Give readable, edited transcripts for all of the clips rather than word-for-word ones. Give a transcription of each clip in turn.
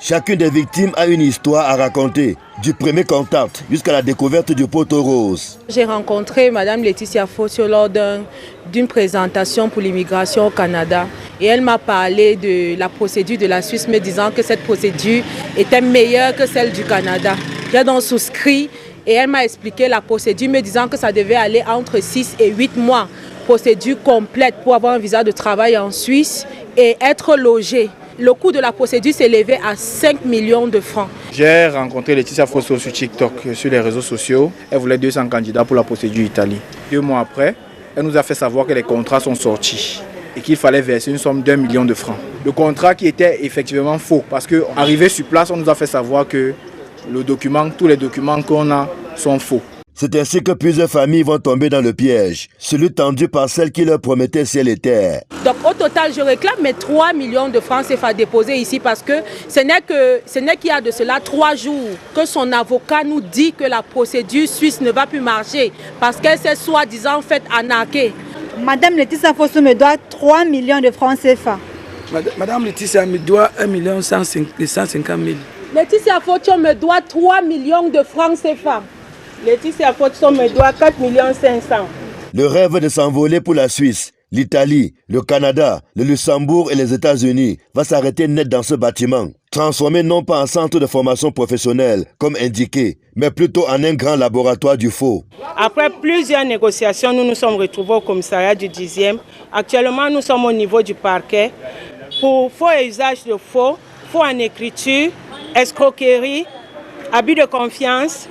Chacune des victimes a une histoire à raconter, du premier contact jusqu'à la découverte du poteau rose. J'ai rencontré Mme Laetitia Fossio lors d'une présentation pour l'immigration au Canada. Et elle m'a parlé de la procédure de la Suisse, me disant que cette procédure était meilleure que celle du Canada. J'ai donc souscrit et elle m'a expliqué la procédure, me disant que ça devait aller entre 6 et 8 mois. Procédure complète pour avoir un visa de travail en Suisse et être logé. Le coût de la procédure s'élevait à 5 millions de francs. J'ai rencontré Laetitia Fossio sur TikTok, sur les réseaux sociaux. Elle voulait 200 candidats pour la procédure Italie. 2 mois après, elle nous a fait savoir que les contrats sont sortis et qu'il fallait verser une somme d'1 million de francs. Le contrat qui était effectivement faux, parce qu'arrivé sur place, on nous a fait savoir que tous les documents qu'on a sont faux. C'est ainsi que plusieurs familles vont tomber dans le piège, celui tendu par celle qui leur promettait ciel et terre. Donc au total, je réclame mes 3 millions de francs CFA déposés ici parce que ce n'est qu'il y a de cela 3 jours que son avocat nous dit que la procédure suisse ne va plus marcher parce qu'elle s'est soi-disant faite arnaquer. Madame Laetitia Fossio me doit 3 millions de francs CFA. Madame Laetitia me doit 1 150 000. Laetitia Fossio me doit 3 millions de francs CFA. Laetitia Fossio me doit 4 500 000. Le rêve de s'envoler pour la Suisse, l'Italie, le Canada, le Luxembourg et les États-Unis va s'arrêter net dans ce bâtiment. Transformé non pas en centre de formation professionnelle, comme indiqué, mais plutôt en un grand laboratoire du faux. Après plusieurs négociations, nous nous sommes retrouvés au commissariat du 10e. Actuellement, nous sommes au niveau du parquet pour faux et usage de faux, faux en écriture, escroquerie, abus de confiance.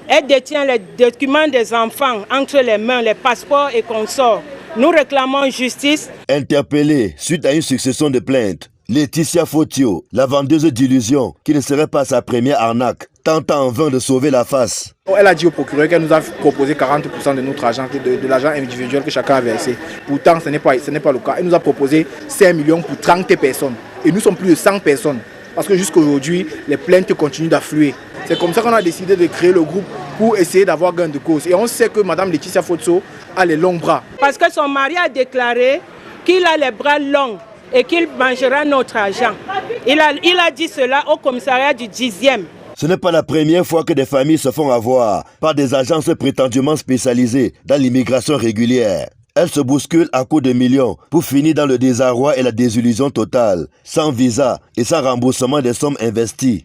Elle détient les documents des enfants entre les mains, les passeports et consorts. Nous réclamons justice. Interpellée suite à une succession de plaintes, Laetitia Fossio, la vendeuse d'illusions, qui ne serait pas sa première arnaque, tentant en vain de sauver la face. Elle a dit au procureur qu'elle nous a proposé 40% de notre argent, de l'argent individuel que chacun a versé. Pourtant, ce n'est pas le cas. Elle nous a proposé 5 millions pour 30 personnes. Et nous sommes plus de 100 personnes. Parce que jusqu'à aujourd'hui, les plaintes continuent d'affluer. C'est comme ça qu'on a décidé de créer le groupe pour essayer d'avoir gain de cause. Et on sait que Mme Laetitia Fossio a les longs bras. Parce que son mari a déclaré qu'il a les bras longs et qu'il mangera notre argent. Il a dit cela au commissariat du 10e. Ce n'est pas la première fois que des familles se font avoir par des agences prétendument spécialisées dans l'immigration régulière. Elles se bousculent à coups de millions pour finir dans le désarroi et la désillusion totale, sans visa et sans remboursement des sommes investies.